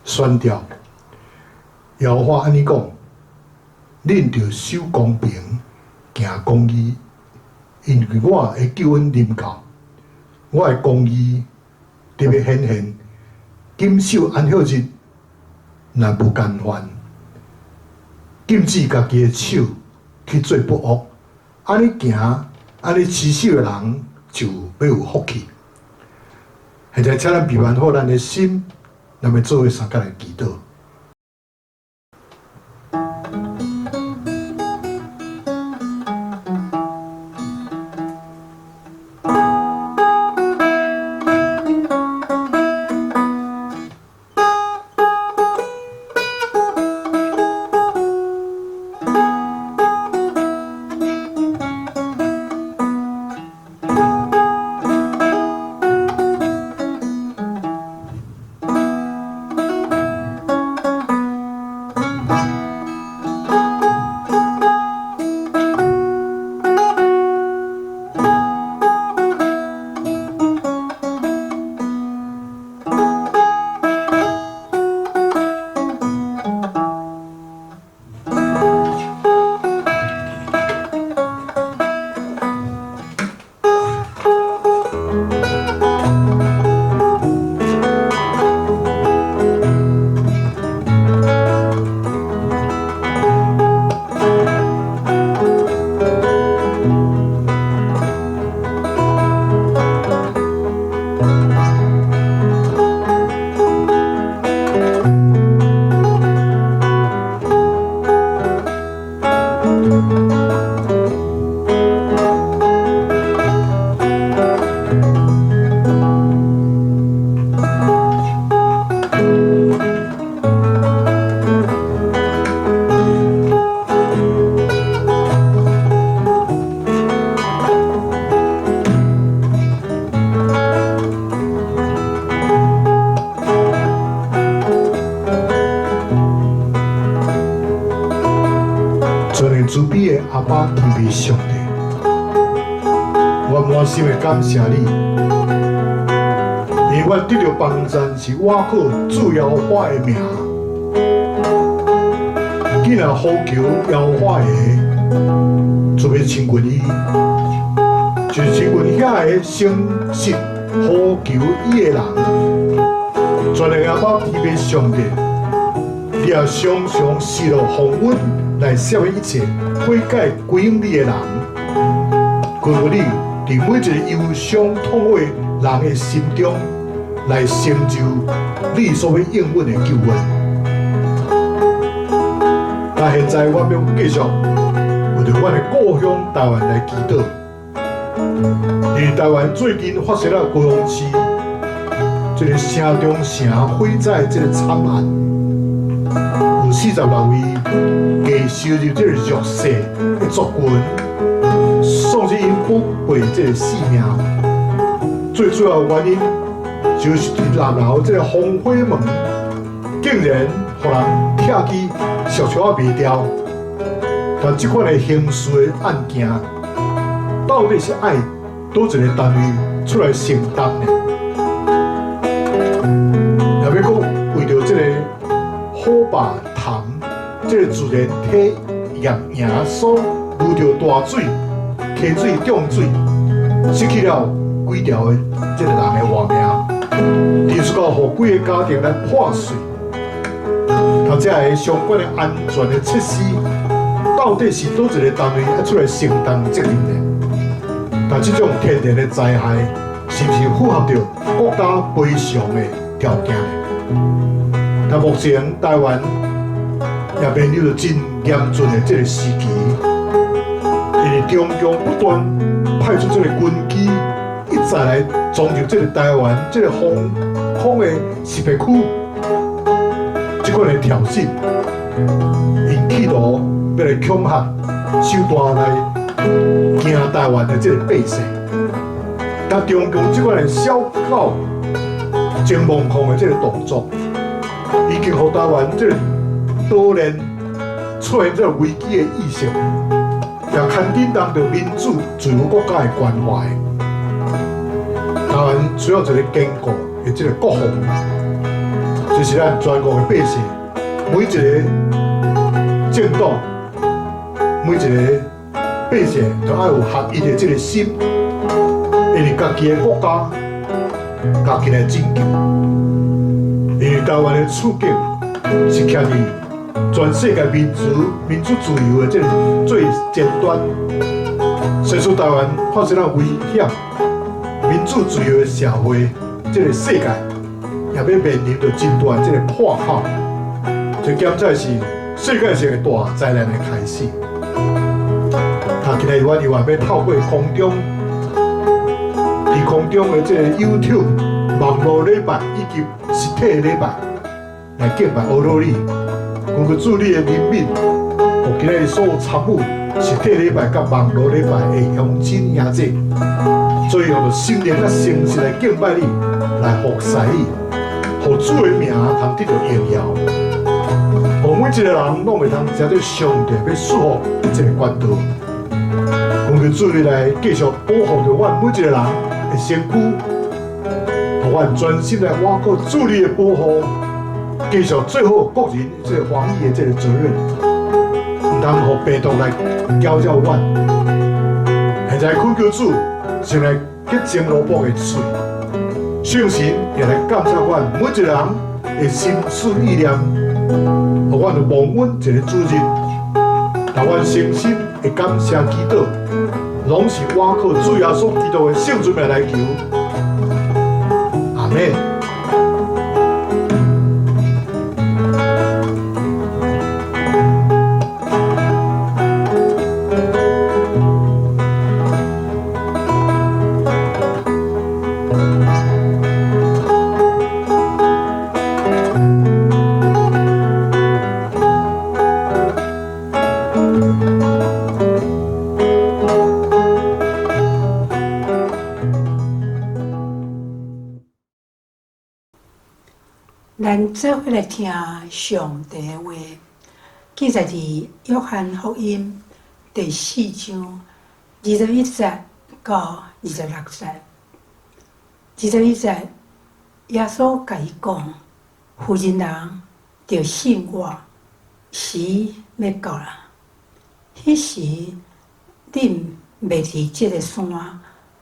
宣调，摇花安尼讲，恁着守公平，行公义，因为我的救恩临到，我的公义特别显现。谨守安息日，若无干犯，禁止家己的手去做不恶，安尼行，安尼持守的人就要有福气。现在，请咱备完好咱的心。咱们做伙相共来祈祷。慈悲的阿爸天父上帝，我满心的感谢你，因为我得到帮赞是我靠主耶和华的名，既然呼求耶和华的，就要亲近伊，就是亲近遐个诚实呼求伊的人。全能阿爸天父上帝，你也常常施落风雨来消灭一切悔改归向你的人，求你伫每一个忧伤痛悔人的心中，来成就你所要应允的救恩。但现在我要继续为着我的故乡台湾来祈祷，因为台湾最近发生了高雄市这个城中城火灾这个惨案，有46位加收入这个弱势的族群，丧失因宝贝这个性命。最主要原因就是南楼这个防火门竟然让人拆去小桥未掉。但这款的刑事的案件，到底是爱多一个单位出来承担呢？也要讲为着这个火把潭这个自然体业所遇到大水、溪水涨水，失去了几条的这个人的活命，提出到互几个家庭来破碎。他这个相关的安全的设施，到底是多一个单位要出来承担责任呢？但这种天然的灾害，是不是符合着国家赔偿的条件呢？但目前台湾也面临着真严峻的这个时期，因为中共不断派出这个军机，一再来装入这个台湾这个风的识别区，这款的挑衅，因企图要来恐吓、手段来惊台湾的这个百姓。但中共这款的小狗真猛狂的这个动作，已经让台湾这个多年出现这个危机的意识，也牵叮当着民主自由国家的关怀。台湾需要一个坚固的这个国防，就是咱全国的百姓，每一个政党，每一个百姓都要有合一的这个心，因为家己的国家，家己来拯救。因为台湾的处境是徛伫全世界民主自由的这个最尖端，随处台湾发生了危险，民主自由的社会，这个世界也要面临着真大的这个破口，这简直是世界性的大灾难的开始。今日我又要透过空中，伫空中的这个 YouTube 网络礼拜以及实体礼拜来敬拜欧罗利，根据助理的人民，和今日所有参与实体礼拜甲网络礼拜的乡亲兄弟，所以用着心灵甲诚实来敬拜你，来服侍你，互主的名通得到荣耀，互每一个人拢会通接到上帝要赐福的这个管道。根据主理来继续保护着阮每一个人的身躯，互阮专心来瓦靠主理的保护，继续做好国人这个防疫的这个责任，唔通互病毒来搅扰阮。现在恳求主，先来洁净罗卜的嘴，圣神也来感谢阮每一个人的心思意念，互阮有蒙恩一个主日，让阮诚心的感谢祈祷。拢是我靠主耶稣基督的圣尊名来求，阿门。咱做伙来听上帝的话，记载伫约翰福音第4章21节到26节。21节，耶稣甲伊讲：“负责人着信我，时要到啦。迄时，恁袂伫即个山，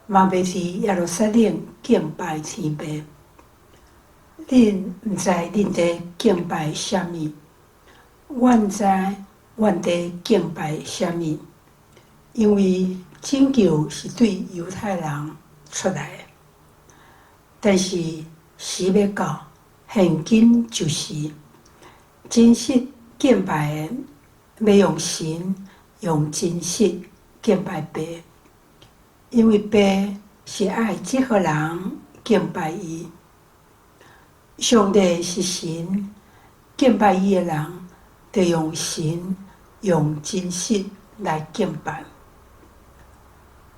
嘛袂伫耶路撒冷敬拜天父。恁毋知恁伫敬拜啥物，阮知阮伫敬拜啥物，因为拯救是对犹太人出来的。但是时要到，现今就是，真实敬拜的要用神用真实敬拜爸，因为爸是爱即个人敬拜伊。上帝是神，敬拜伊的人，就用神用真实来敬拜。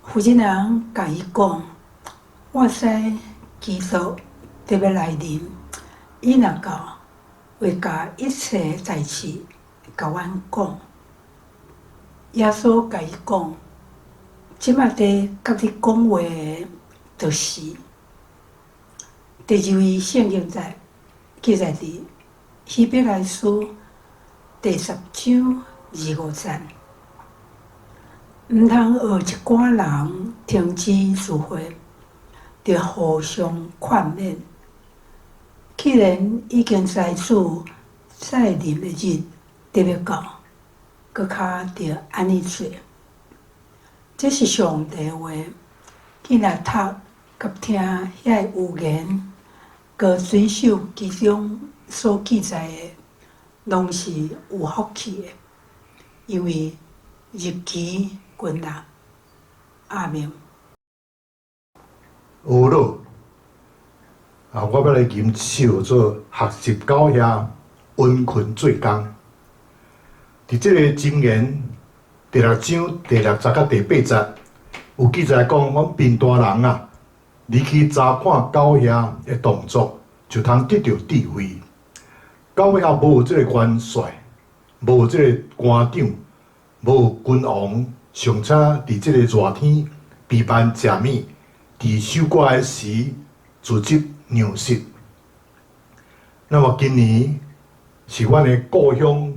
负责人甲伊讲：“我知基督得要来临，伊若到，会甲一切代志甲阮讲。”耶稣甲伊讲：“即马伫甲你讲话的，就是。”第二位圣经节记载伫希伯来书第10章25节，毋通学一寡人停止聚会，着互相劝勉。既然已经知主再临的日得要到，搁较着安尼做。这是上帝话，囡仔读甲听遐有言，个遵守其中所记载的，拢是有福气的，因为日期均立。阿明。有咯，我要来吟一首做学习到遐温困做工。伫即个箴言第6章第6节到第8节，有记载讲，阮平大人啊，离去查看狗遐的动作，就通得到智慧。狗遐无有即个元帅，无有即个官长，无有君王，尚且伫即个热天备办食物，伫收割的时自执粮食。那么今年是阮的故乡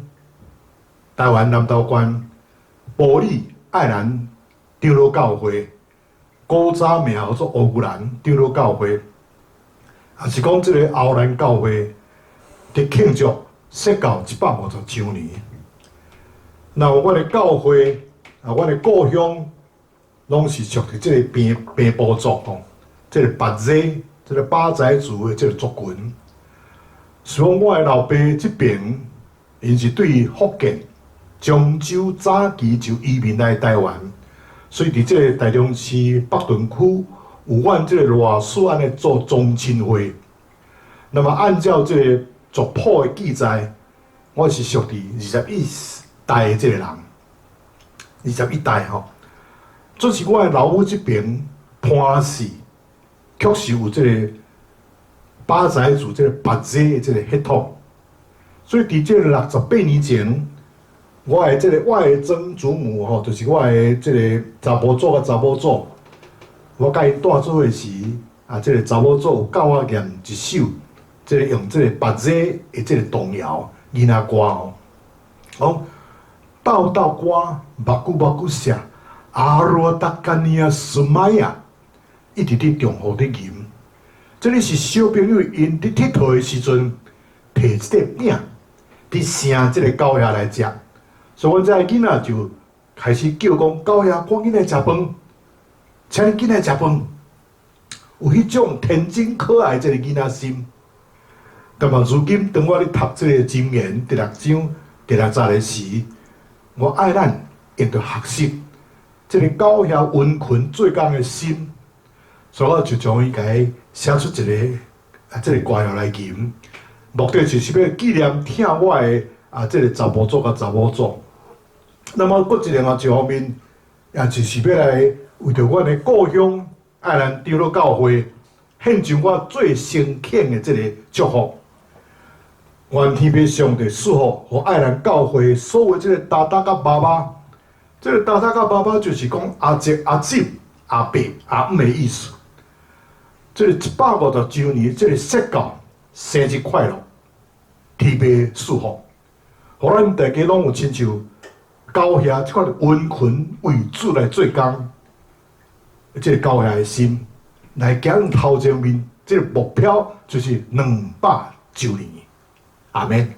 台湾南投县埔里爱兰长老教会，古早名叫做乌兰长老教会，也是讲即个欧兰教会伫庆祝释教150周年。那阮的教会阮的故乡，拢是属于即个平埔族吼，即个白仔，即个巴仔族的即个族群。所以我的老爸即边，因是对福建、漳州早期就移民来台湾，所以伫即个台中市北屯区有阮即个偌氏安尼做宗亲会。那么按照即个族谱的记载，我是属于21代的即个人，21代吼。就是我的老母即边潘氏，确实有即个巴仔族即个白仔的即个血统，所以伫即个68年前，我的曾祖母吼，就是我的即个查甫祖甲查某祖，我甲伊住做伙时，即个查某祖有教我念一首，即个用即个白仔的即个童谣囡仔歌吼，讲道道歌，目久写。阿罗达干尼亚苏玛亚，一直伫中河伫吟。这里是小朋友因伫佚佗的时阵，摕一块饼，伫生即个狗仔来食。所以阮遮囡仔就开始叫讲狗仔，赶紧来食饭，请你紧来食饭。有迄种天真可爱即个囡仔心。那么如今当我咧读即个箴言第6章第6节的时，我爱咱用着学习。即个狗遐温困做工的心，所以我就将伊甲伊写出一个即个歌谣来吟，目的就是要纪念听我的即个查甫祖甲查某祖。那么，搁一方面，也就是要来为着阮的故乡爱兰长老教会献上我最诚恳的即个祝福。愿天父上帝赐福，互爱兰教会所有即个大大甲爸爸。这个大大甲爸爸就是讲阿叔、阿姊、阿伯、阿姆的意思。这个150周年，这个释教生日快乐，天父祝福，互咱大家拢有亲像狗遐即款温困为主来做工，这个狗遐的心来行头前面，这个目标就是200周年。阿门。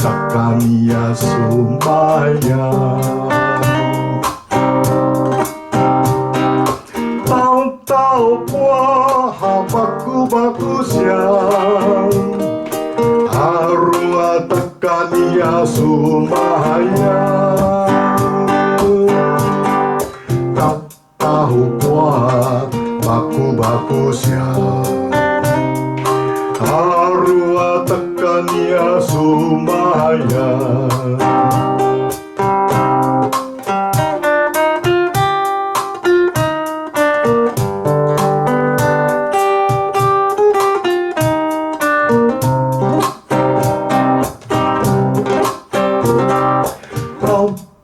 takania sumaya Tahun-tahun qua baku-baku siang Arua takania sumaya Tahu qua baku-baku siang Arua takania sumaya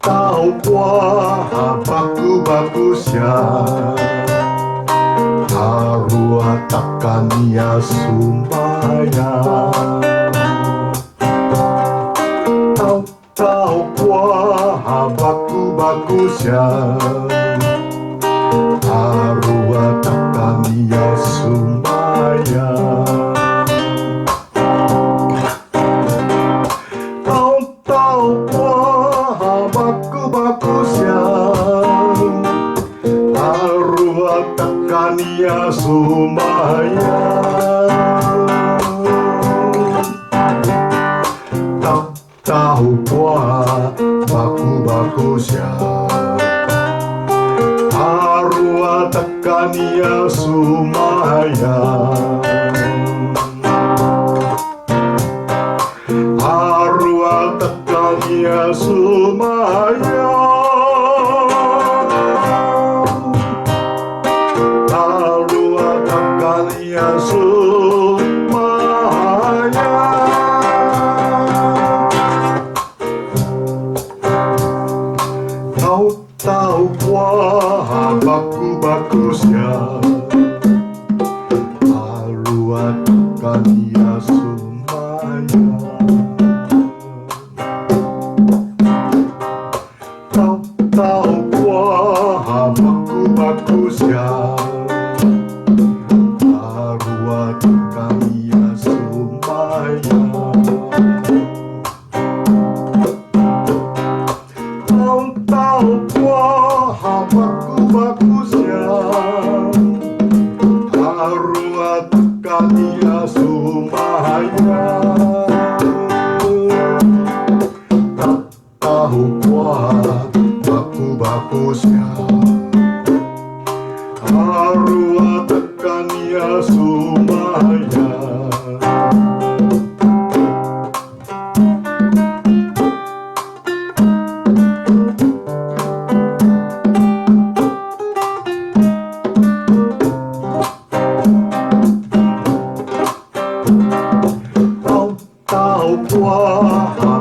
Tahu qua baku-baku siang Arua takania sumaya Tahu qua baku-baku siang Arua takania sumaya Tahu qua baku-baku siang Arua takania sumaya Tahu qua baku-baku siang Arua takania sumaya Arua takania sumaya Arua takania sumaya Tahu qua baku-baku siang Arua takania sumaya Tahu qua baku-baku siang Arua takania sumaya Tahu qua baku-baku siang Arua takania sumaya Tahu qua baku-baku siang Arua takania sumaya Tahu qua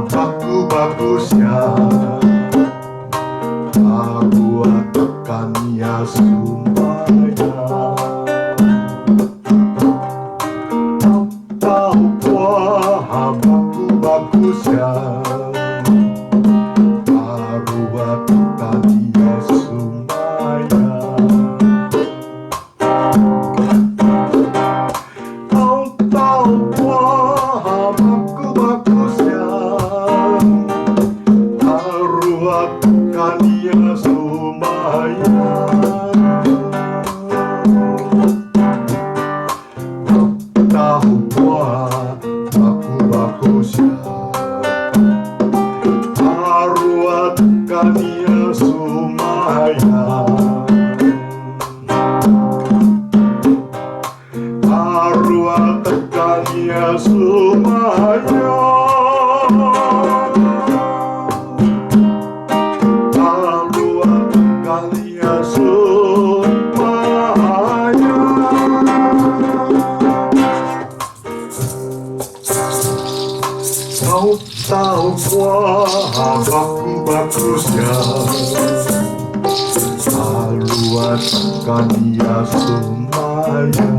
baku-baku siang Arua takania sumaya Tahu qua baku-baku siang Arua takania sumaya Tahu qua baku-baku siang Arua takania sumaya Tahu qua baku-baku siang Arua takania sumaya Arua takania sumaya Arua takania sumaya Tahu qua baku-baku siang Arua takania sumaya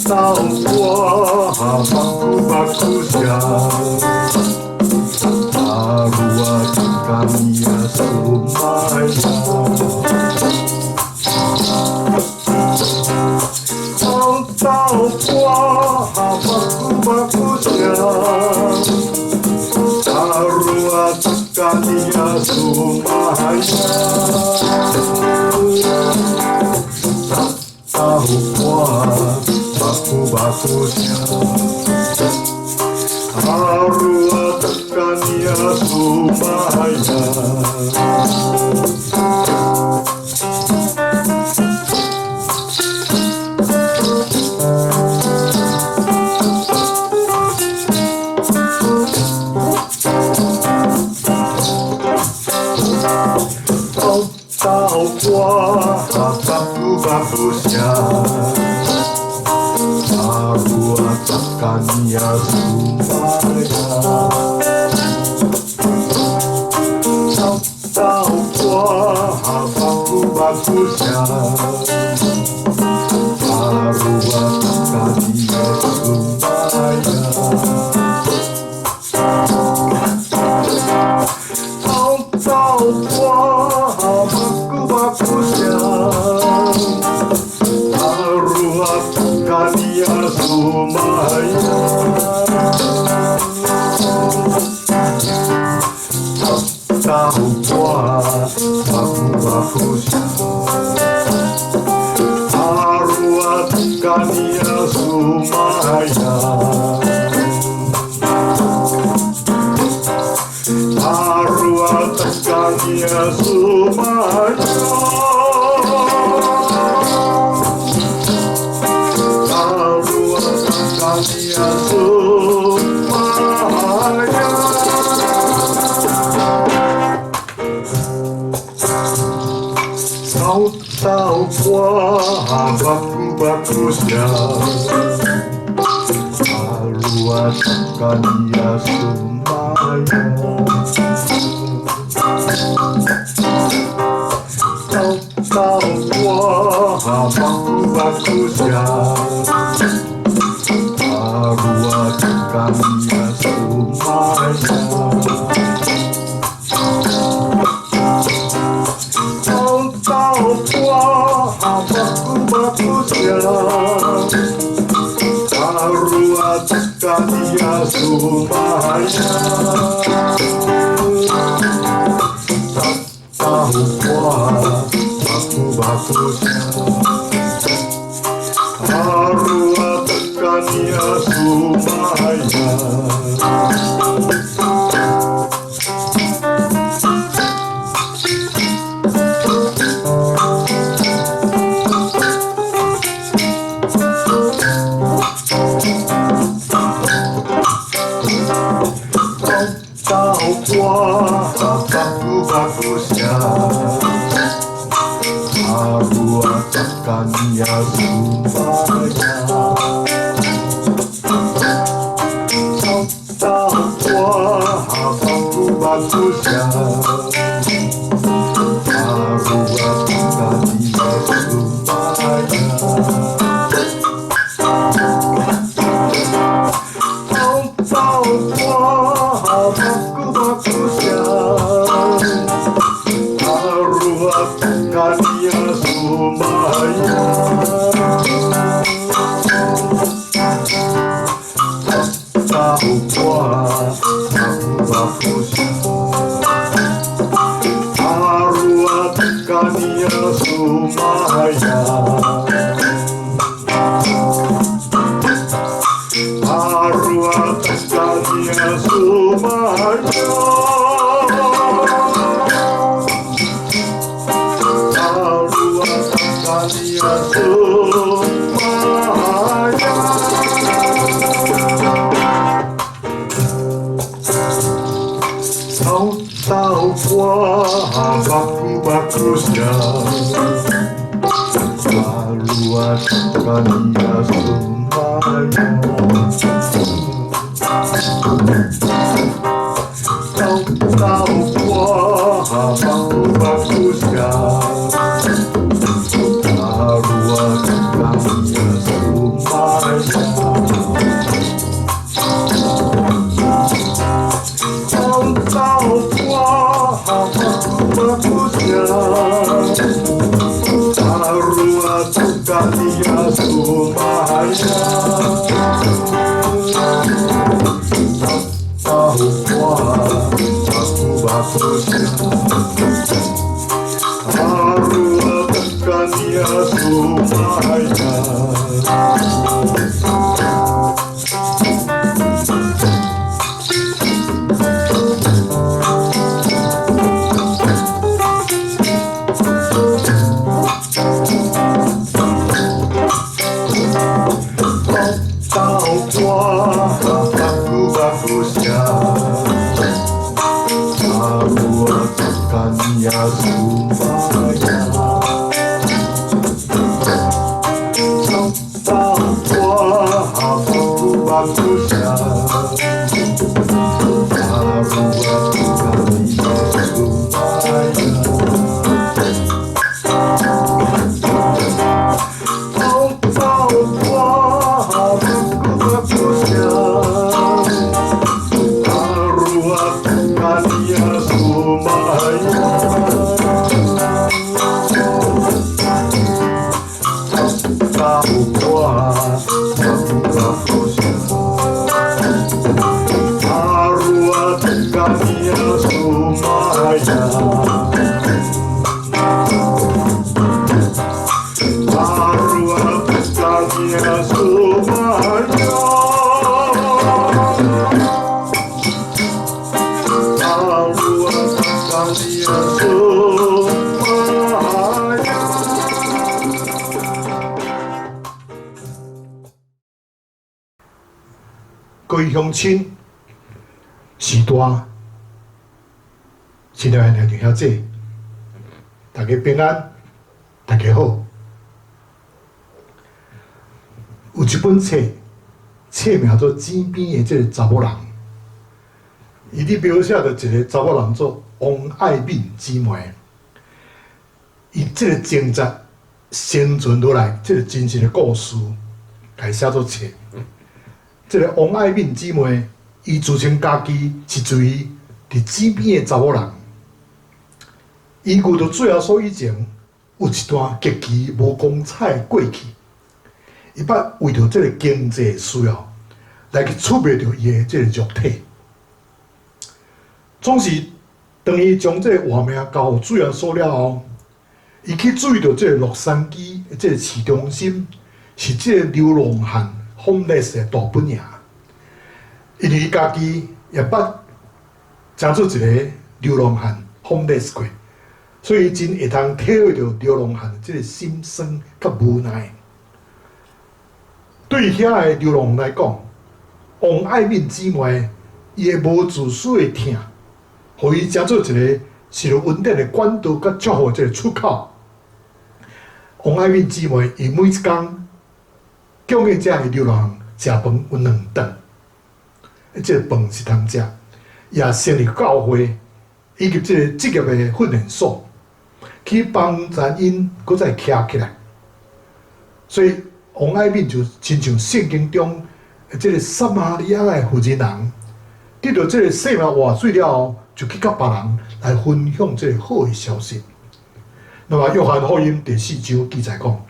Tahu qua baku-baku siang Arua takania sumaya Tahu qua baku-bakusnya arwah tekannya supaya kau tahu kuah baku-bakusnya arwah tekannya supaya kau tahu kuah baku-bakusnya arwah tekannya supaya kau tahu kuah baku-bakusnya arwah tekannya supaya tahu kuah baku-bakusnya arwah tekannya supaya arwah tekannya supaya arwah tekannya supaya kau tahu kuah baku-bakusnya arwah tekannya supaya kau tahu kuah baku-bakusnya arwah tekannya supaya kau tahu kuah baku-bakusnya arwah tekannya supaya tahu kuah baku-bakusnya arwah tekannya supaya tahu kuah baku-bakusnya arwah tekannya supaya kau tahu kuah baku-bakusnya arwah tekannya supaya kau tahu kuah baku-bakusnya arwah tekannya supaya tahu kuah baku-bakusnya arwah tekannya supaya arwah tekannya supaya arwah tekannya supaya kau tahu kuah baku-bakusnya arwah tekannya supaya kau tahu kuah baku-bakusnya arwah tekannya supaya kau tahu kuah baku-bakusnya arwah tekannya supaya tahu kuah baku-bakusnya 各位乡亲、时代、亲爱的弟兄姐，大家平安，大家好。有一本册，册名做《井边的这个查某人》，伊咧描写着一个查某人做王爱敏姊妹，伊这个情节生存落来，这个真实的故事，来写作册。这个王爱敏姊妹，伊自称家己是一位伫井边的查某人。伊遇到最后所以前，有一段极其无光彩的过去。伊捌为着这个经济需要，来去触灭着伊的这个肉体。总是当伊将这个活命交予主耶稣了后，伊去注意到这个洛杉矶的这个市中心是这个流浪汉homeless的大本营，因为伊家己也捌成做一个流浪汉homeless过，所以真会通体会到流浪汉的这个心酸甲无奈。对遐个流浪来讲，王爱敏姊妹伊个无自私的疼，互伊成做一个是着稳定的管道甲祝福这个出口。王爱敏姊妹伊每一工供应遮个流浪食饭有2顿，这个饭是通食，也成立教会以及这个职业的训练所，去帮助因搁再徛起来。所以王爱敏就亲像圣经中这个撒玛利亚的妇人人，得到这个生命活水了后，就去甲别人来分享这个好的消息。那么约翰福音第4章记载讲，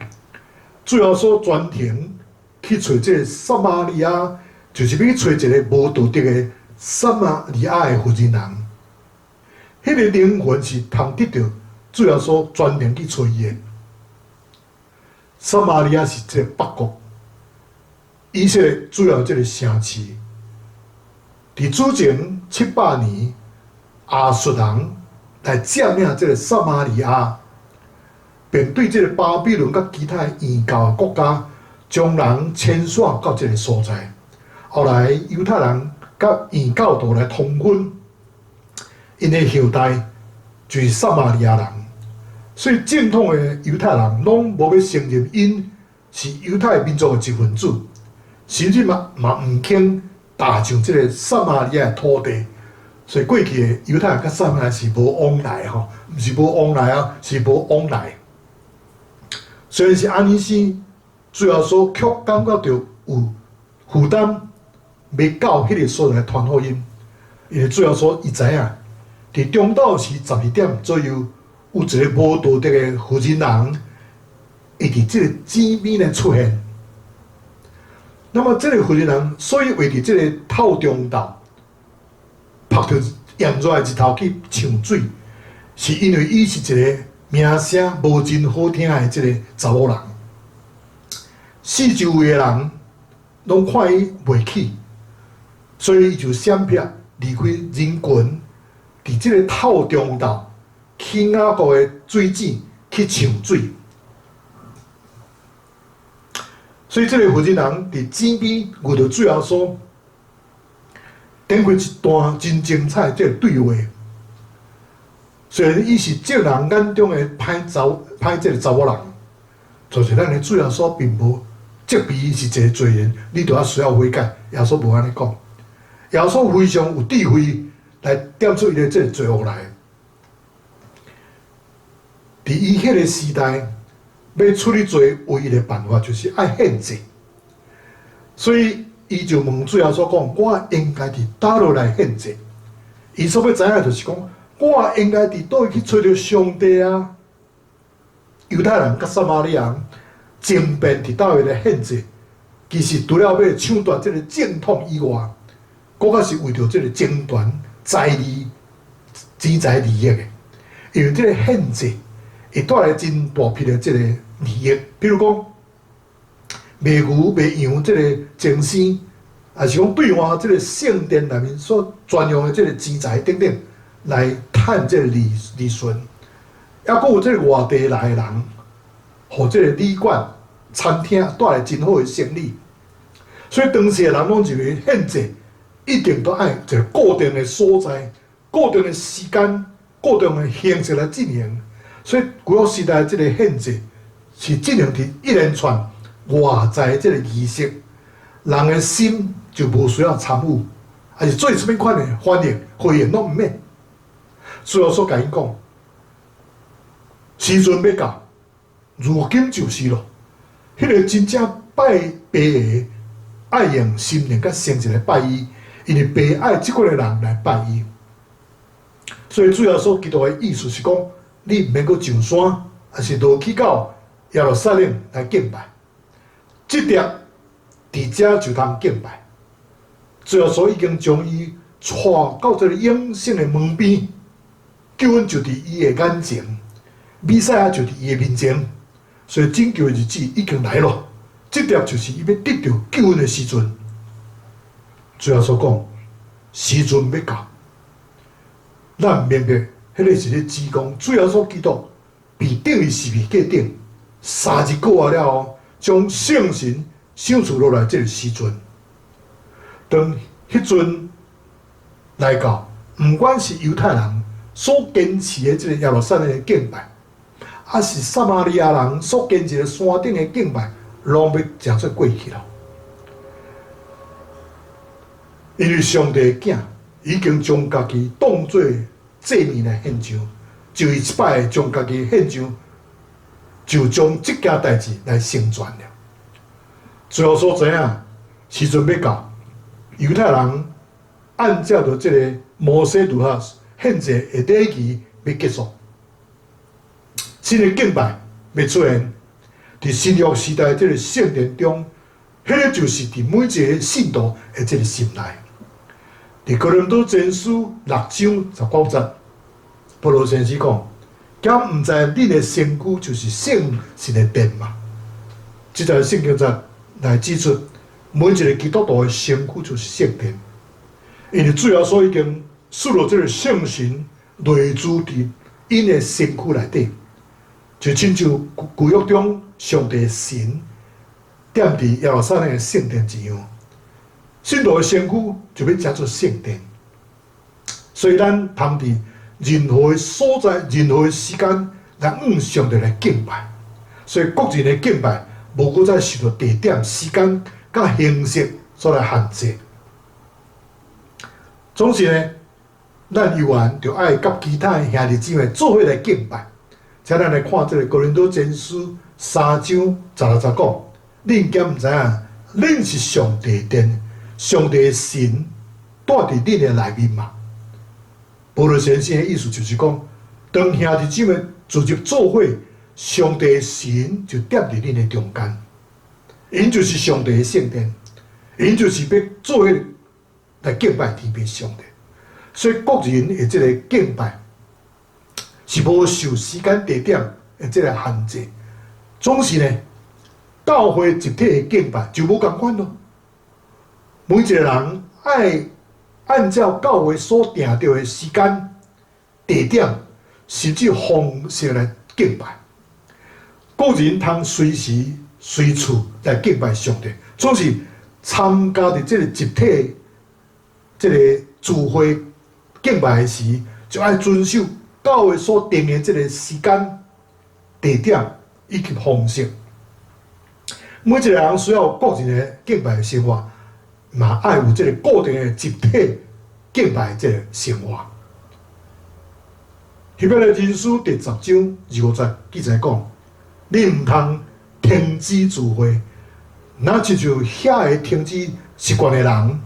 主要所专程去找这个撒玛利亚，就是要去找一个无道德的撒玛利亚的妇人人。迄个灵魂是通得到主要所专程去找伊的。撒玛利亚是这个北国，以色列主要这个城市。伫主前700年，亚述人来占领这个撒玛利亚，便对这个巴比伦甲其他异教的国家，将人迁徙到这个所在。后来犹太人甲异教徒来通婚，因的后代就是撒玛利亚人。所以正统的犹太人拢无要承认因是犹太民族的一份子，甚至嘛唔肯踏上这个撒玛利亚的土地。所以过去的犹太人甲撒玛利亚是无往来吼，毋是无往来啊，是无往来。虽然是安尼生，主要所却感觉到有负担，未到迄个所在来传福音。因为主要所伊知影，伫中昼时12点左右。有一个无道德的妇人人，会伫这个井边来出现。那么，这个妇人人所以会伫这个透中道拍着炎热的日头去抢水，是因为伊是一个名声无真好听的即个查某人，四周围的人拢看伊袂起，所以伊就闪避离开人群，伫即个透中道去雅各的水井去抢水。所以，即个负责人伫井边遇到最后所，展开一段真精彩的即个对话。虽然伊是众人眼中的歹即个查某人，就是咱的主要所并无责备伊是一个罪人，你就要需要悔改。耶稣无安尼讲，耶稣非常有智慧来点出伊的即个罪恶来。伫伊迄个时代，要处理罪唯一的办法就是爱献祭，所以伊就问主耶稣讲：我应该伫倒落来献祭？伊所要知影就是讲。我应该伫倒位去找到上帝啊？犹太人甲撒玛利亚人争辩伫倒位来献祭，其实除了要抢夺这个正统以外，更加是为着这个争夺财利、钱财利益的。因为这个献祭会带来真大批的这个利益，比如讲卖牛、卖羊这个精生，还是讲对外这个圣殿内面所专用的这个钱财等等。来趁这个利润，还佫有这个外地来的人，互这个旅馆、餐厅带来真好的生意。所以当时的人拢认为献祭一定都爱一个固定的所在、固定的时间、固定的形式来进行。所以古老时代这个献祭是进行伫一连串外在这个仪式，人的心就无需要参与，还是做什么款的反应、回应拢毋免。最后所甲因讲，时阵要到，如今就是咯。迄个真正拜白的，爱用心灵甲诚实来拜伊，因为白爱即个人来拜伊。所以主要所基督的意思是讲，你毋免阁上山，还是落去到耶路撒冷来敬拜，直接伫遮就通敬拜。最后所已经将伊带到这个永生的门边。救恩就伫伊的眼前，弥赛亚就伫伊的面前，所以拯救的日子已经来了。这点就是伊要得到救恩的时阵。最后所讲，时阵要到，咱明白，迄个是咧指讲，最后所基督被钉于十字架顶，3日过完了后，将圣神赏赐落来，这个时阵，当迄阵来到，毋管是犹太人。所坚持的这个耶路撒冷的敬拜，还是撒玛利亚人所坚持的山顶的敬拜，拢要真做过去了。因为上帝的囝已经将家己当作祭物来献上，就伊一摆将家己献上，就将这件代志来成全了。最后所知影，时阵要到，犹太人按照着这个摩西律法。献祭的第一期要结束，新的敬拜要出现。伫新约时代这个圣殿中，迄个就是伫每一个信徒的这个心内。伫哥林多前书6章19节，保罗先生讲：，敢毋知恁的身躯就是圣神的殿嘛？即在圣经上来指出，每一个基督徒的身躯就是圣殿，因为主要所已经。赐了这个圣神内住伫因的身躯内底，就亲像旧约中上帝的神踮伫耶路撒冷的圣殿一样，信徒的身躯就要叫做圣殿。所以咱通伫任何的所在、任何的时间来向上帝来敬拜。所以各人的敬拜无搁再受到地点、时间、甲形式所来限制。总是呢。咱犹原就爱甲其他的兄弟姊妹做伙来敬拜。请咱来看这个哥林多前书3章16节讲：，恁敢毋知影？恁是上帝的殿，上帝的神住伫恁的内面嘛？保罗先生的意思就是讲，当兄弟姊妹组织做伙，上帝的神就踮伫恁的中间，因就是上帝的圣殿，因就是要做伙来敬拜天边上帝。所以各人的这个敬拜，是无受时间地点的这个限制，总是呢，教会集体的敬拜就无共款咯。每一个人爱按照教会所定着的时间、地点，甚至方式来敬拜。个人通随时随处来敬拜上帝，总是参加伫这个集体、这个聚会敬拜的时，就爱遵守教会所定的这个时间、地点以及方式。每一个人需要个人的敬拜的生活，嘛爱有这个固定的集体敬拜的这个生活。迄边的人书第10章25节记载讲，你唔通停止聚会，那就遐个停止习惯的人，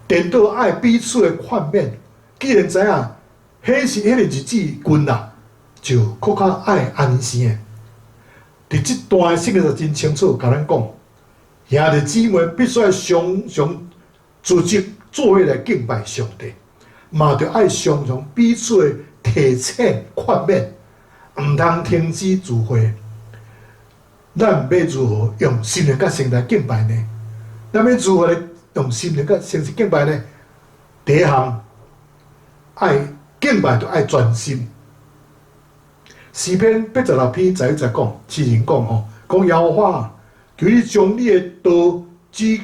颠倒爱彼此的劝勉。既然知影，迄是迄个日子近啦，就搁较爱安生的。伫即段圣经就真清楚甲咱讲，兄弟姊妹必须要常常组织做伙来敬拜上帝，嘛着爱常常彼此的提醒劝勉，毋通停止聚会。咱要如何用心灵甲心来敬拜呢？咱要如何来用心灵甲心敬拜呢？第一项，爱敬拜就爱专心。诗篇86篇11节讲，诗人讲吼，讲耶和华，求你将你的道指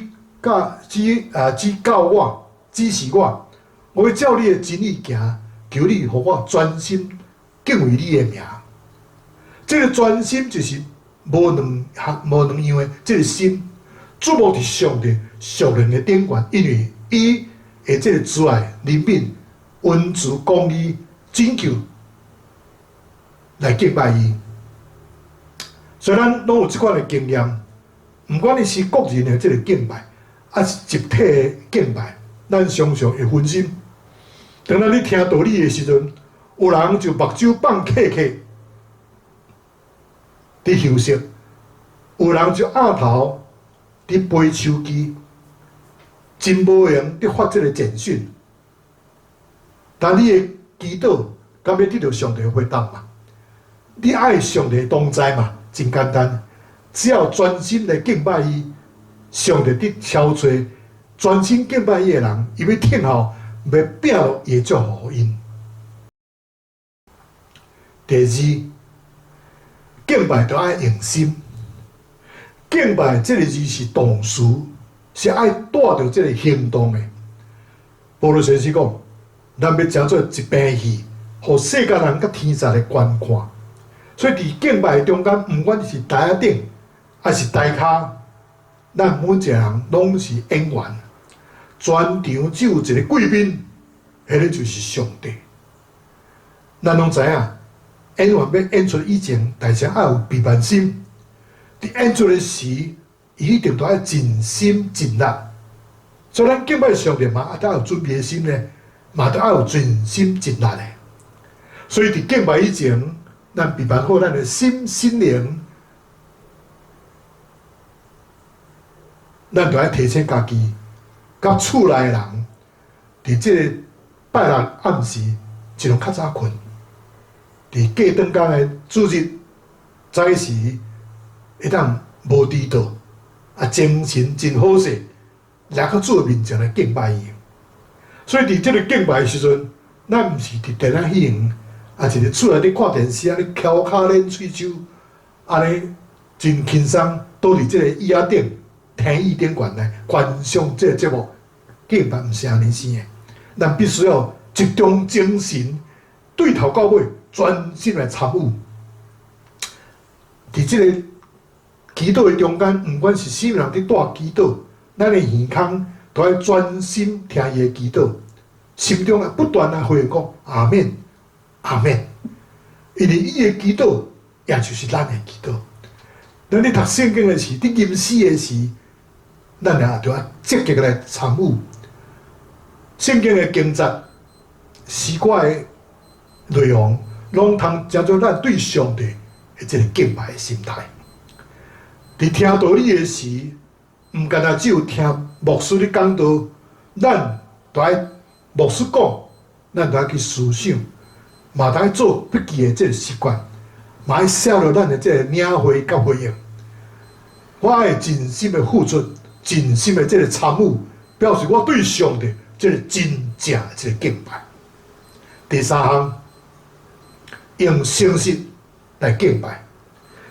教我，指示我，我要照你的真理行。求你，互我专心敬畏你的名。这个专心就是无两样的这个心，注目伫上帝属灵的顶端，因为伊的这个慈爱、怜悯、温慈、公义、拯救来敬拜伊。虽然拢有即款的经验，毋管你是个人的这个敬拜，还是集体的敬拜，咱常常会分心。当咱你听道理的时阵，有人就目睭放客客，伫休息；有人就额头伫背手机，真无闲伫发这个简讯。但你的祈祷，敢要得到上帝的回答嘛？你爱上帝同在嘛？真简单，只要专心来敬拜伊，上帝伫挑找专心敬拜伊的人，伊要听候。要拼落也祝福因。第二，敬拜就爱用心。敬拜这个字是动词，是爱带着这个行动的。保罗先生讲，咱要称做一柄戏，互世间人甲天煞来观看。所以伫敬拜中间，毋管是台仔顶还是台骹，咱每一个人拢是演员。全场只有一个贵宾，迄个就是上帝。咱拢知影，演员要演出以前，大家爱有备办心。伫演出的时，伊一定都爱尽心尽力。所以咱敬拜上帝嘛，也得有准备心呢，嘛得爱有尽心尽力的。所以伫敬拜以前，咱备办好咱的心灵，咱就爱提醒家己。甲厝内人，伫即个拜六暗时，就能较早困。伫过顿工的主日早时，会当无迟到，精神真好势，来到主面前来敬拜伊。所以伫即个敬拜的时阵，咱毋是伫电仔戏院，也是伫厝内咧看电视，安尼翘骹捻喙手，安尼真轻松，倒伫即个椅仔顶、听椅顶悬来观赏即个节目。敬拜毋是安尼生的，咱必须要集中精神，对头到尾，专心来参与。伫即个祈祷的中间，毋管是什么人伫带祈祷，咱的耳孔都要专心听伊的祈祷，心中不断来回讲阿免，阿免。因为伊的祈祷，也就是咱的祈祷。咱咧读圣经的时，伫吟诗的时，咱也就要积极来参与。圣经的经节、诗歌的内容，拢通成就咱对上帝的这个敬拜的心态。伫听道理的时，毋单单只有听牧师的讲道，咱都爱牧师讲，咱都爱去思想，嘛当做笔记的这个习惯，嘛要写落咱的这个领会甲回应。我会真心的付出，真心的这个参与，表示我对上帝这个真正的这个敬拜。第三项，用诚实来敬拜。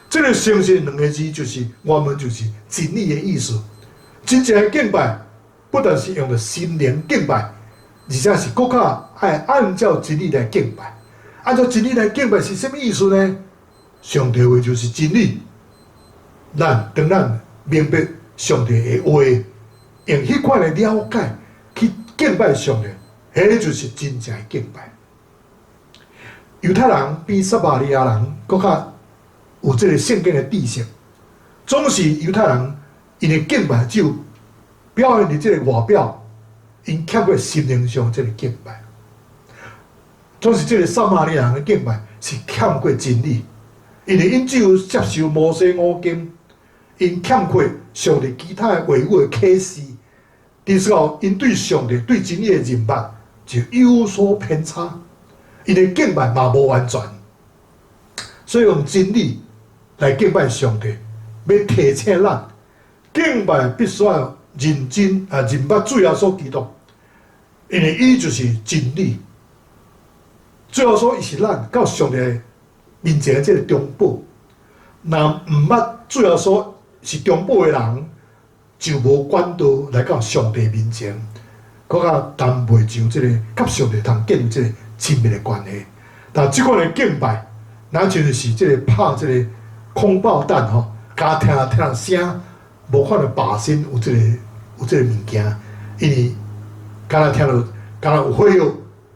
这个诚实两个字就是原文就是真理的意思。真正的敬拜，不但是用着心灵敬拜，而且是更加爱按照真理来敬拜。按照真理来敬拜是什么意思呢？上帝话就是真理。当咱明白上帝的话，用迄款的了解去敬拜上帝，迄就是真正的敬拜。犹太人比撒玛利亚人更加有这个圣经的知识，总是犹太人因的敬拜只有表现的这个外表，因欠过心灵上这个敬拜。总是这个撒玛利亚人的敬拜是欠过真理，因为因只有接受摩西五经。因欠缺上帝其他的话语的启示，第四个，因对上帝对真理的认识就有所偏差，因的敬拜嘛无完全，所以用真理来敬拜上帝，要提醒咱敬拜必须要认真认捌主耶稣基督，因为伊就是真理。主耶稣伊是咱到上帝面前的这个中保，若毋捌主耶稣是中保的人，就无管道来到上帝面前，更加谈袂上这个甲上帝通建立这个亲密的关系。但即款的敬拜，咱就是这个拍这个空爆弹吼，加听声，无看到靶心有这个物件，因为敢若有火药，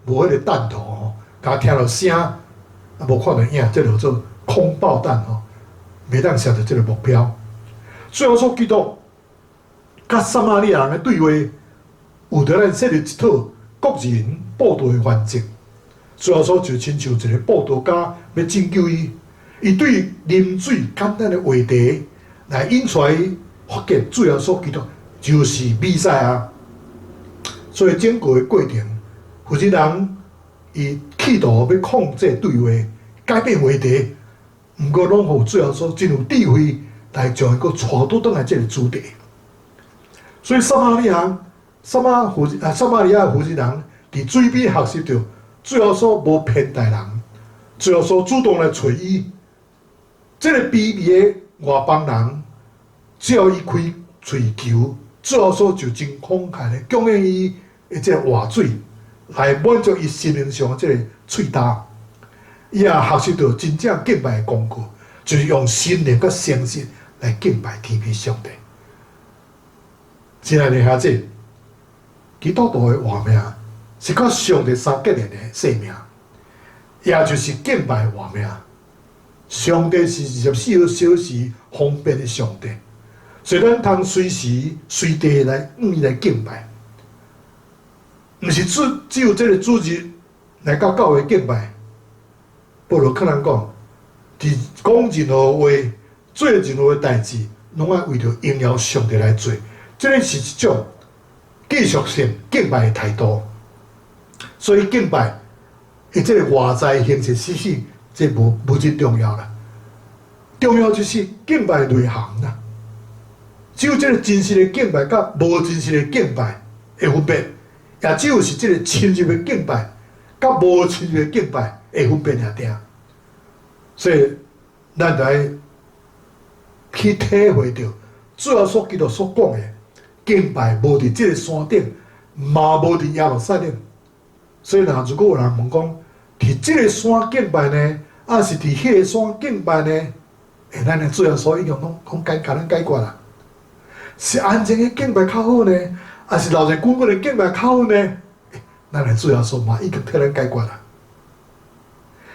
无迄个弹头吼，敢听到声，无看到影，这就做空爆弹吼，袂当射到这个目标。最后说基督甲撒玛利亚人的对话，有得咱设立一套国人报道的原则。最后说就亲像一个报道家要拯救伊，伊对啉水简单的话题来引出来，发现最后说基督就是弥赛亚。所以整个的过程，负责人伊企图要控制对话，改变话题，毋过拢互最后说真有智慧。来将伊个带倒转来这个主题，所以撒玛利亚负责人伫水边学习到，最后说无骗待人，最后说主动来找伊。这个卑微的外邦人，只要伊开喙求，最后说就真慷慨的供应伊的这个活水，来满足伊心灵上的这个喙焦。伊也学习到真正敬拜的功课，就是用心灵甲诚实来敬拜天父上帝。亲爱的兄弟，基督徒的活命是靠上帝所结连的生命，也就是敬拜的活命。上帝是24小时方便的上帝，所以咱通随时随地来来敬拜，毋是只有这个主日来到教会敬拜。保罗可能讲，伫讲任何话、做任何代志，拢爱为着荣耀上帝来做。这个是一种继续性敬拜的态度。所以敬拜，伊这个外在形式实施，这无真重要啦。重要就是敬拜的内涵啦。只有这个真实的敬拜，甲无真实的敬拜的分别，也只有是这个深入的敬拜，甲无深入的敬拜的分别尔定。所以，咱就要去体会到，主要所基督所讲的敬拜，无伫这个山顶，嘛无伫耶路撒冷。所以，如果有人问讲，伫这个山敬拜呢，还是伫迄个山敬拜呢？咱的主要所已经拢甲咱解决啦。是安静的敬拜较好呢，还是闹热滚滚的敬拜较好呢？咱的主要所嘛已经替咱解决啦。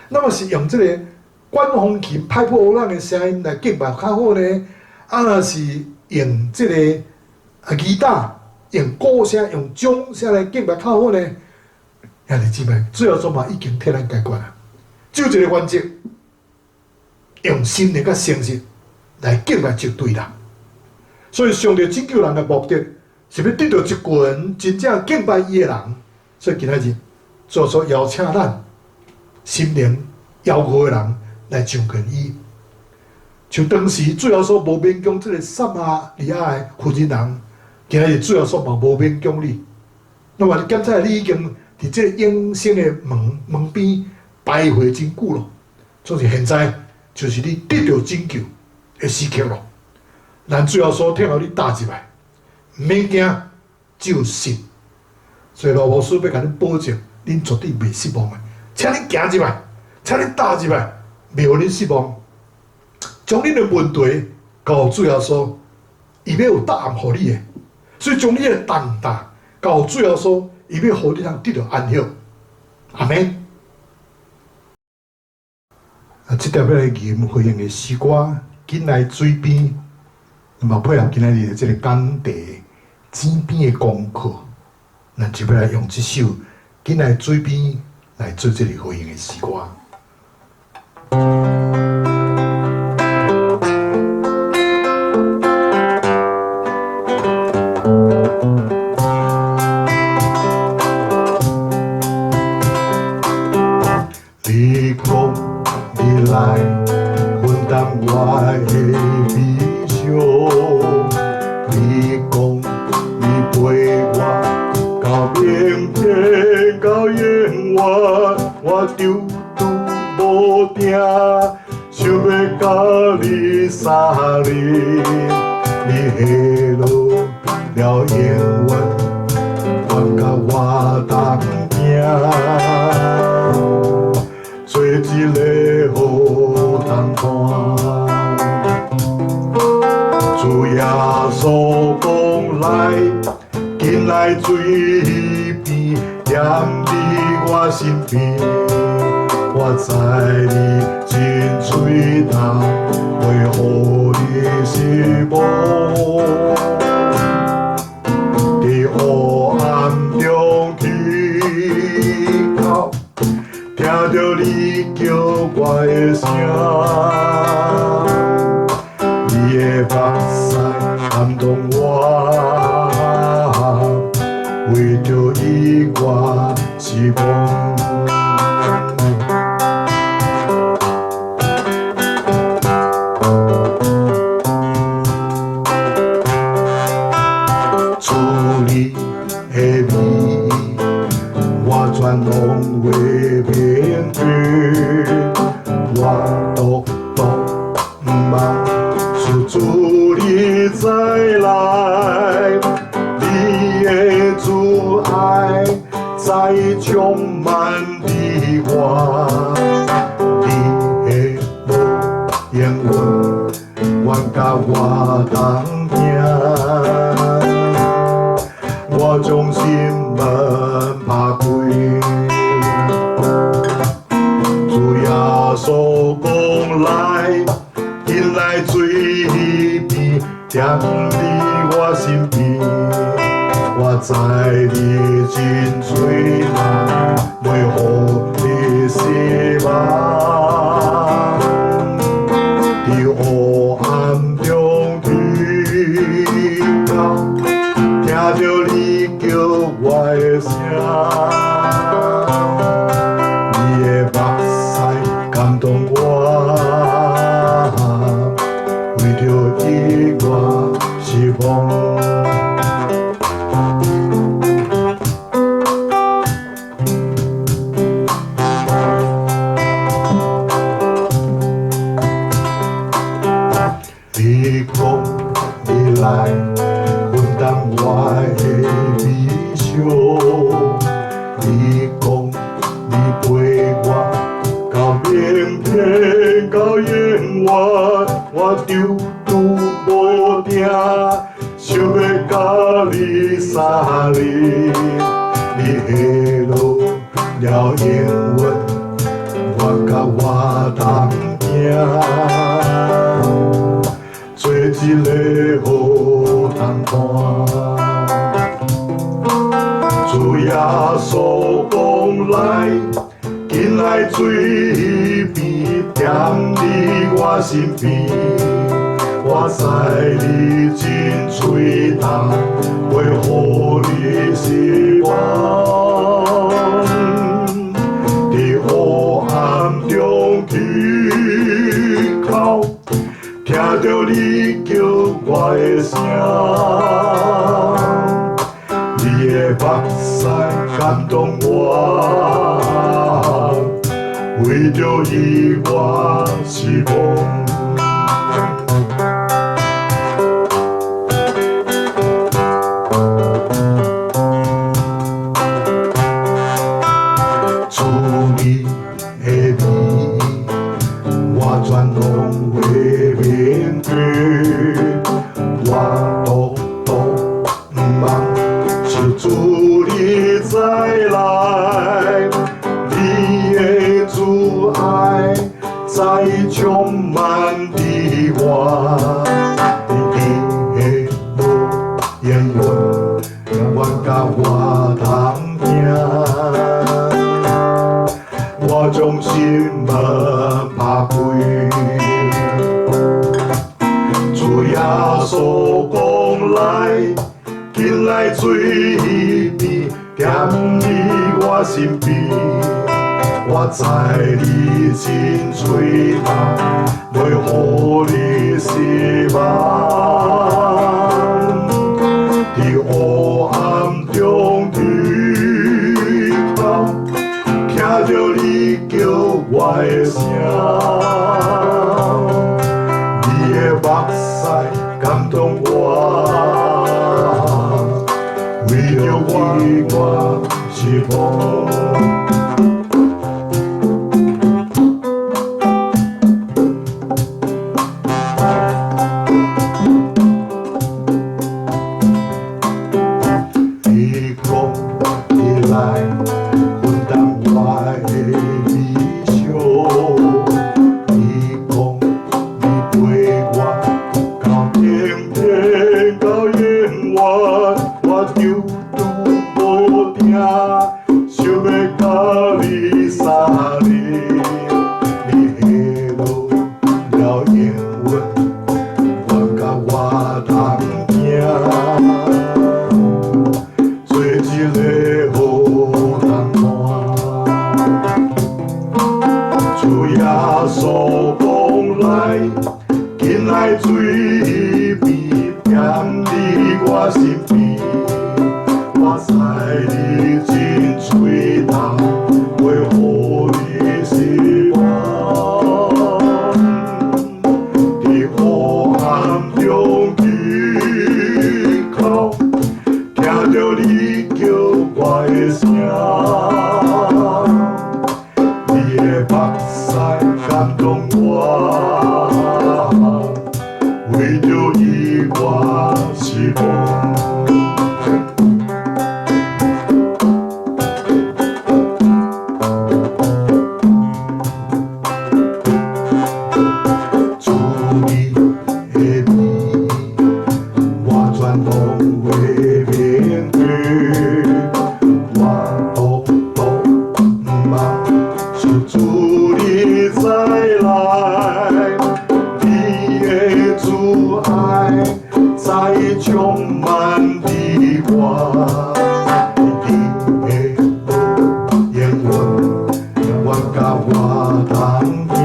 那么是用这个管风琴、拍破乌浪的声音来敬拜较好呢，还是用这个吉他、用鼓声、用钟声来敬拜较好呢？兄弟姊妹，主要所嘛已经替咱解决啦。就这个原则，用心灵甲诚实来敬拜就对啦。所以上帝拯救人的目的，是要得到一群真正敬拜伊的人。所以今仔日，主所邀请咱心灵夭折的人来上近伊。像当时最后所无勉强这个撒玛利亚的妇人人，今日最后所嘛无勉强你。那么现在你已经伫这个永生的门边徘徊真久咯，所以现在就是你得到拯救的时刻咯。咱最后所听到你打入来，毋免惊，只有信。所以罗牧师要甲恁保证，恁绝对袂失望的。请恁行入来，请恁打入来，袂互恁失望。将恁的问题交最后所，伊要有答案互你的。所以将你的担当交最后所，伊要互你通得到安息。阿免。这条要来吟回应的诗歌，紧来水边，嘛配合今仔日的这个讲题，井边的功课，咱就要来用这首紧来水边来做这个回应的诗歌。你讲你来分担我的悲伤，你讲你陪我到明天到永远，我丢拄无定，想要甲你相认，你下落了永远，还甲我同行。做一个好同伴，主耶稣讲来，紧来水边，踮伫我身边。我知你真嘴重，袂互你失望。伫黑暗中去靠。听着你叫我的声，你的目屎感动我，为着伊我失望。处理的味，我全拢会面对，我独独毋茫，是主你再来，你的主爱再充满伫我，你的路永远，我甲我同行。我将心门打开，主耶稣讲来，紧来水边，踮伫我身边。我知你真嘴重，袂互你失望。伫黑暗中去到，听着你叫我的声，你的目屎感动我，为着伊我失望。你讲你来分担我的悲伤，你讲你陪我到明天到永远，我丢拄无定，想要甲你相认，你下落了永远，我甲我同行。做一个好同伴，主耶稣讲来，紧来水边，踮伫我身边。我知你真嘴重，袂互你失望。伫黑着你叫我的声，你的目屎感动我，为着伊我是梦。主你再来，你的主爱在充满的我，你的路沿远，我甲我通行，我将心门打开，主耶稣讲来。紧来水边，踮你我身边，我知你真嘴重，袂予你失望。伫黑暗中低头，听着你叫我的声，你的目屎感动我。为着我是梦，你讲你来分担我的理想，你讲你陪我到天天到永远。我丢拄无定，想要甲你相恋，你下落了烟云，我甲我通行，做一个好人伴。主耶稣讲来，紧来水边，踮伫我身边。我知你真嘴重，袂予你失望。伫黑暗中低头，听着你叫我的声，你的目屎感动我，为着伊我是梦。主你再来，你的主爱在充满的我，你的路沿远，我甲我通行，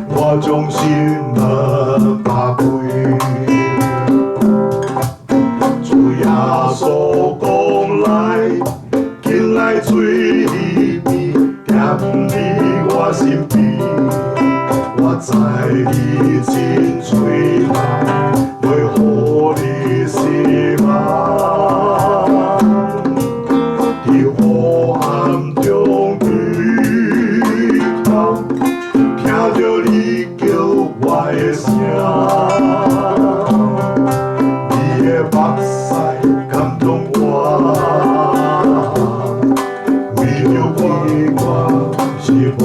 我将心门打开，主耶稣讲来，紧来水边，踮伫我身边，我知你真嘴重，袂予你失望。伫黑暗中低头，听着你叫我的声，你的目屎感动我。是梦。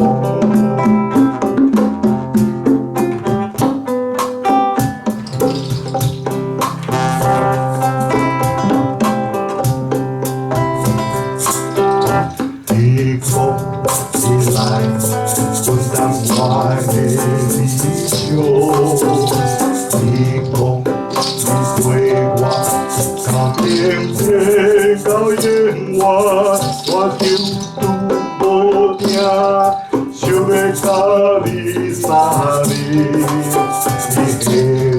你讲你来分担我的理想，你讲你陪我到天天到永远，我就拄无定。想要甲你相恋，你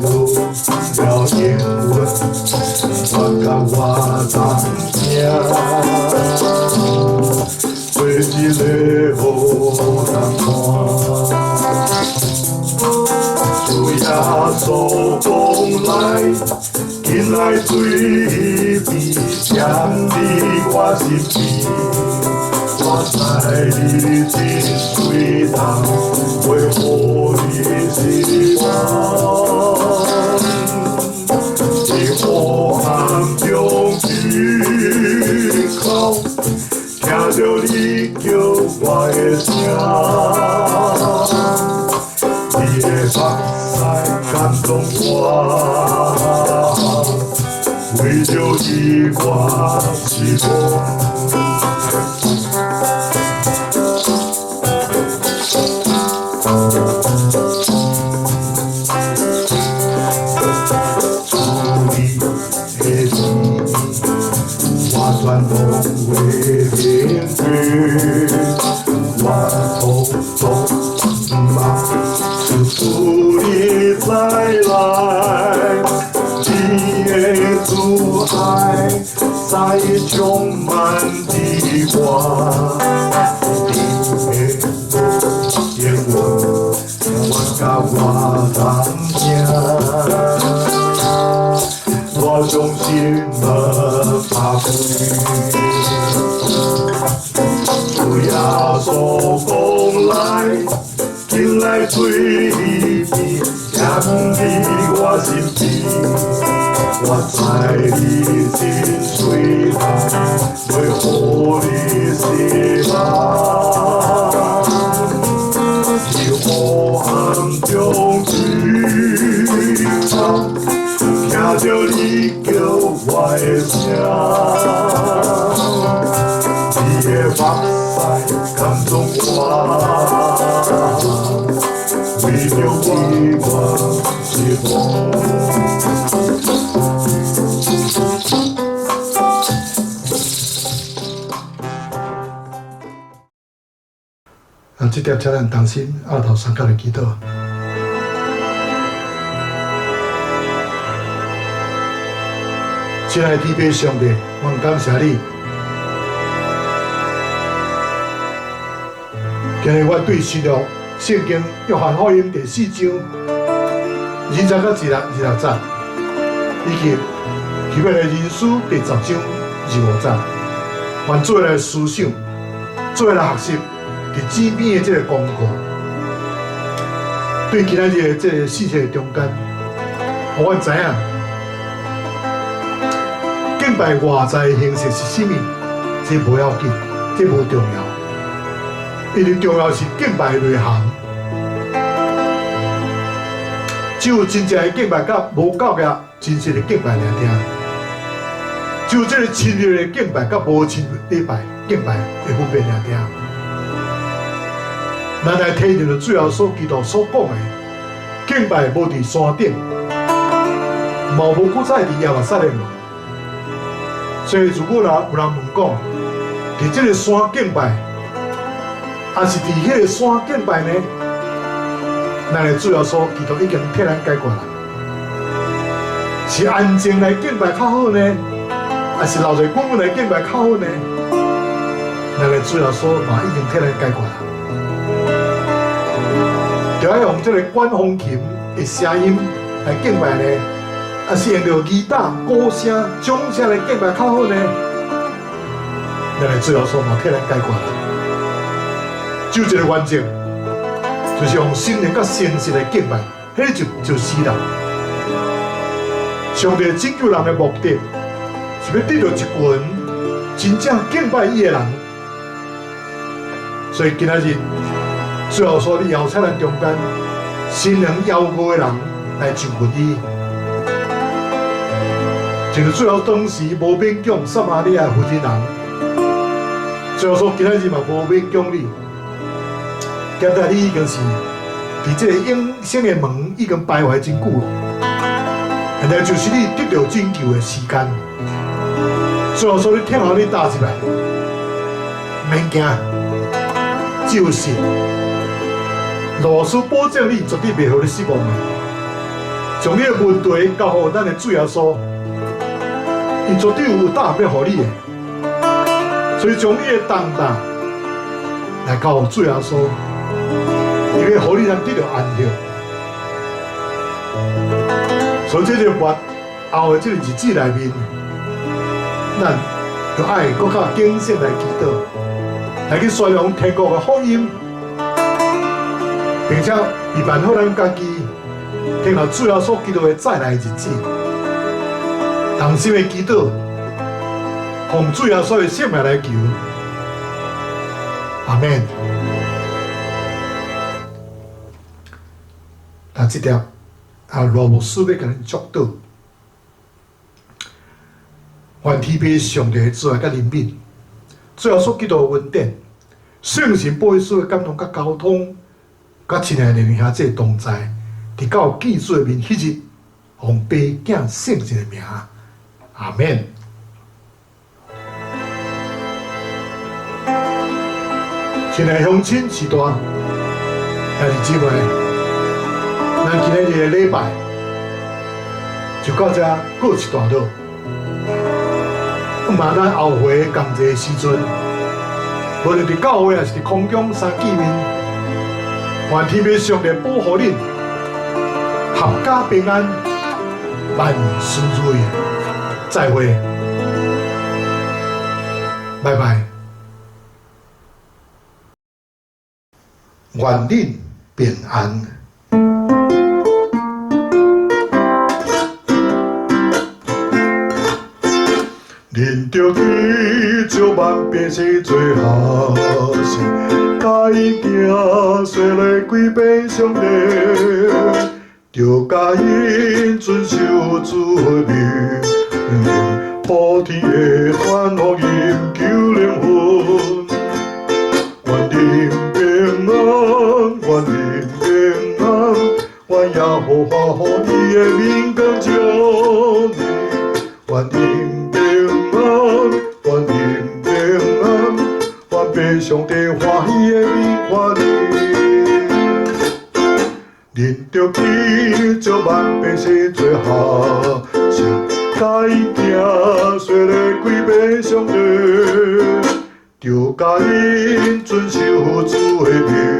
下落了英文，我甲我当听，做一个好人看。主耶稣讲来，紧来水边，站伫我身边。我知你真水人，会互你希望。在黑暗中举口，听着你叫我的声。你的目屎感动我，为着你我是无。我拢会面对，我统嘛祝你再来，你的阻碍再充满的我，你的言语我甲我当听。我衷心的发挥，主耶稣讲来，紧来水边，站伫我身边。我知你真水人，会互你希望。在黑暗中举头。听着你叫我的声，你的目屎感动我，为着你我是无。这条车咱当心后头三角的祈祷。亲爱的天父上帝，我感谢你。今日我对新约圣经约翰福音第4章20到26节，以及希伯来人书第10章25节，还做来思想，做来学习伫纸边的这个功课。对今仔日的这个世界中间，互我知影。敬拜外在形式是啥物？这无要紧，这无重要。因为重要是敬拜的内涵。只有真正的敬拜，甲无教育真实的敬拜来听。只有这个亲热的敬拜，甲无亲礼拜敬拜会分别来听。咱来体认着最后所基督所讲的，敬拜无伫山顶，嘛无搁再伫耶路撒冷。所以，如果有人问讲，伫这个山敬拜，还是伫迄个山敬拜呢？咱的主要说，基督已经替咱解决啦。是安静来敬拜较好呢，还是留在公园来敬拜较好呢？咱的主要说嘛，已经替咱解决啦。就要用这个管风琴的声音来敬拜呢？还是用着吉他、鼓声、掌声来敬拜较好呢？咱来最后说嘛，替咱解决啦。就一个原则，就是用心灵甲诚实来敬拜，迄就是啦。上帝拯救人的目的，是要得到一群真正敬拜伊的人。所以今仔日最后说，你邀请咱中间心灵邀过的人来就近伊。就是最后当时无勉强撒玛利亚妇人人，最后说今仔日嘛无勉强你，现在你已经是伫这个永生的门已经徘徊真久了，现在就是你得到拯救的时间。最后说你听候你打进来，免惊，只有信。老师保证你绝对袂互你失望的，将你的问题交予咱的主耶稣，伊绝对有答案要互你的。所以将你的重担来交予主耶稣，伊要互你能得到安息。所以这个月后的这个日子内面，咱就爱搁较谨慎来祈祷，来去宣扬天国的福音。并且预办好咱家己，听候主耶稣基督的再来的日子，同心的祈祷，奉主耶稣的圣名来求，阿免。但这条罗牧师要甲咱祝祷，愿天父上帝主爱甲怜悯，主耶稣基督的恩典，圣神保守的感动甲交通。甲亲爱的弟兄兄姐同在，伫到记主的面迄日，奉父囝圣神的名，阿免。亲爱的乡亲时代，兄弟姊妹，咱今日的礼拜就到这告一段落。嘛，咱后回同齐的时阵，无论伫教会还是伫空中三见面。愿天父上帝保护恁，阖家平安，万事如意。再会，拜拜。愿恁平安。恁着去照万百姓做好事。甲伊行，随来归遍上帝，着甲因遵守主的命，普天的传福音求灵魂，愿恁平安，愿恁平安，愿耶和华予伊的面光照你，愿恁平安，愿恁平安。愿被上帝欢喜的面看你，恁着去照万百姓做好事，甲伊行，随来归遍上帝，着甲因遵守主的命。